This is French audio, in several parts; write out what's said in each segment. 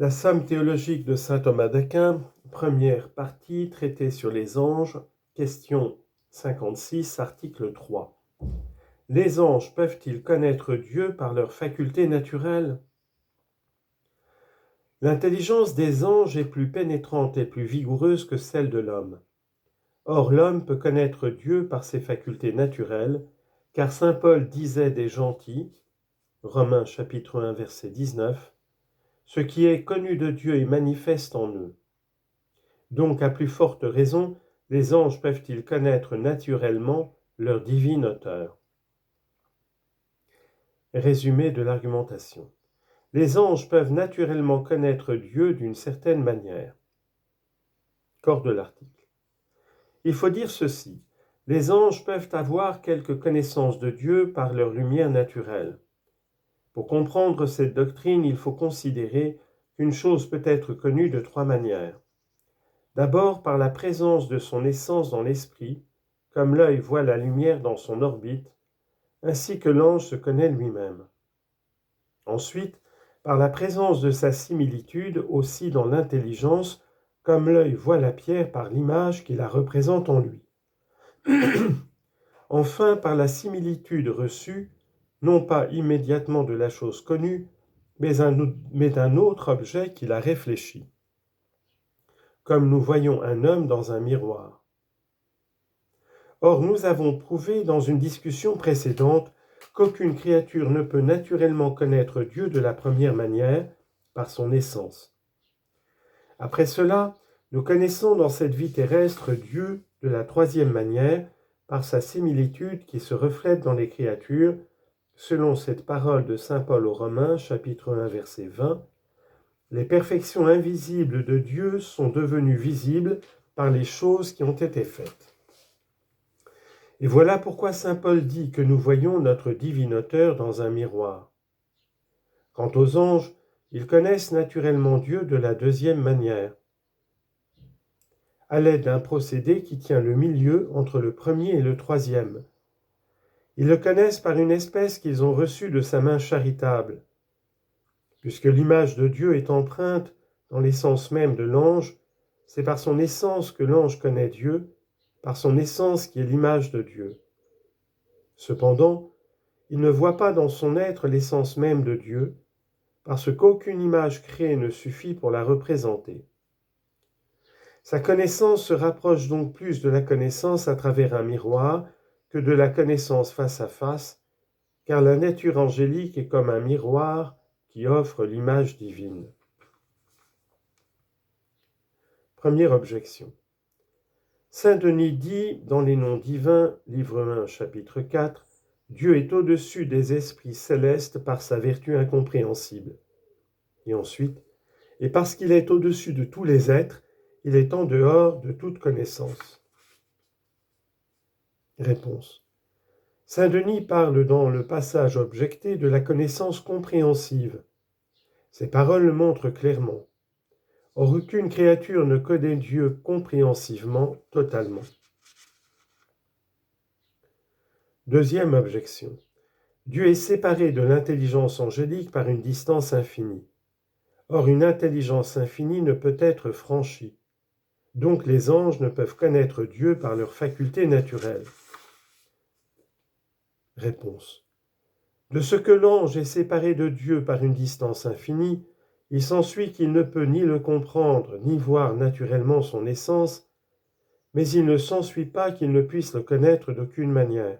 La somme théologique de saint Thomas d'Aquin, première partie, traité sur les anges, question 56, article 3. Les anges peuvent-ils connaître Dieu par leurs facultés naturelles ? L'intelligence des anges est plus pénétrante et plus vigoureuse que celle de l'homme. Or, l'homme peut connaître Dieu par ses facultés naturelles, car saint Paul disait des gentils, Romains chapitre 1, verset 19, « Ce qui est connu de Dieu est manifeste en eux. » Donc, à plus forte raison, les anges peuvent-ils connaître naturellement leur divin auteur. Résumé de l'argumentation. Les anges peuvent naturellement connaître Dieu d'une certaine manière. Corps de l'article. Il faut dire ceci. Les anges peuvent avoir quelque connaissance de Dieu par leur lumière naturelle. Pour comprendre cette doctrine, il faut considérer qu'une chose peut être connue de trois manières. D'abord par la présence de son essence dans l'esprit, comme l'œil voit la lumière dans son orbite, ainsi que l'ange se connaît lui-même. Ensuite, par la présence de sa similitude aussi dans l'intelligence, comme l'œil voit la pierre par l'image qui la représente en lui. Enfin, par la similitude reçue, non pas immédiatement de la chose connue, mais d'un autre objet qui la réfléchit. Comme nous voyons un homme dans un miroir. Or, nous avons prouvé dans une discussion précédente qu'aucune créature ne peut naturellement connaître Dieu de la première manière, par son essence. Après cela, nous connaissons dans cette vie terrestre Dieu de la troisième manière, par sa similitude qui se reflète dans les créatures, selon cette parole de saint Paul aux Romains, chapitre 1, verset 20, « Les perfections invisibles de Dieu sont devenues visibles par les choses qui ont été faites. » Et voilà pourquoi saint Paul dit que nous voyons notre divin auteur dans un miroir. Quant aux anges, ils connaissent naturellement Dieu de la deuxième manière, à l'aide d'un procédé qui tient le milieu entre le premier et le troisième. Ils le connaissent par une espèce qu'ils ont reçue de sa main charitable. Puisque l'image de Dieu est empreinte dans l'essence même de l'ange, c'est par son essence que l'ange connaît Dieu, par son essence qui est l'image de Dieu. Cependant, il ne voit pas dans son être l'essence même de Dieu, parce qu'aucune image créée ne suffit pour la représenter. Sa connaissance se rapproche donc plus de la connaissance à travers un miroir que de la connaissance face à face, car la nature angélique est comme un miroir qui offre l'image divine. Première objection. Saint Denis dit dans les Noms divins, livre 1, chapitre 4, « Dieu est au-dessus des esprits célestes par sa vertu incompréhensible. » Et ensuite, « Et parce qu'il est au-dessus de tous les êtres, il est en dehors de toute connaissance. » Réponse. Saint Denis parle dans le passage objecté de la connaissance compréhensive. Ces paroles le montrent clairement. Or, aucune créature ne connaît Dieu compréhensivement, totalement. Deuxième objection. Dieu est séparé de l'intelligence angélique par une distance infinie. Or, une intelligence infinie ne peut être franchie. Donc, les anges ne peuvent connaître Dieu par leurs facultés naturelles. Réponse. De ce que l'ange est séparé de Dieu par une distance infinie, il s'ensuit qu'il ne peut ni le comprendre, ni voir naturellement son essence, mais il ne s'ensuit pas qu'il ne puisse le connaître d'aucune manière.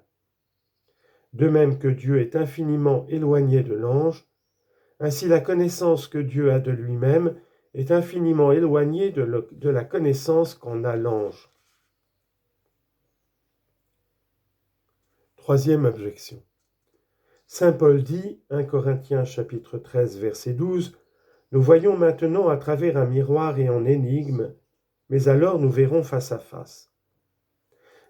De même que Dieu est infiniment éloigné de l'ange, ainsi la connaissance que Dieu a de lui-même est infiniment éloignée de la connaissance qu'en a l'ange. Troisième objection. Saint Paul dit, 1 Corinthiens chapitre 13, verset 12, « Nous voyons maintenant à travers un miroir et en énigme, mais alors nous verrons face à face. »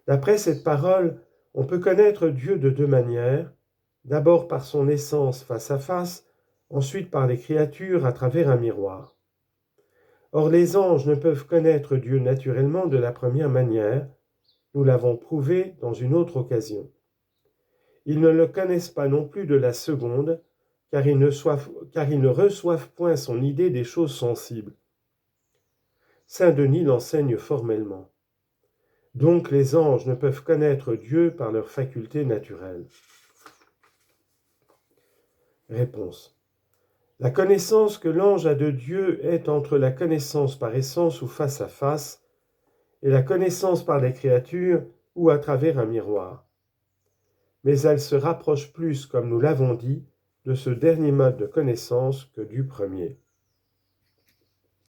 D'après cette parole, on peut connaître Dieu de deux manières, d'abord par son essence face à face, ensuite par les créatures à travers un miroir. Or les anges ne peuvent connaître Dieu naturellement de la première manière, nous l'avons prouvé dans une autre occasion. Ils ne le connaissent pas non plus de la seconde, car ils ne reçoivent point son idée des choses sensibles. Saint Denis l'enseigne formellement. Donc les anges ne peuvent connaître Dieu par leurs facultés naturelles. Réponse. La connaissance que l'ange a de Dieu est entre la connaissance par essence ou face à face, et la connaissance par les créatures ou à travers un miroir. Mais elle se rapproche plus, comme nous l'avons dit, de ce dernier mode de connaissance que du premier.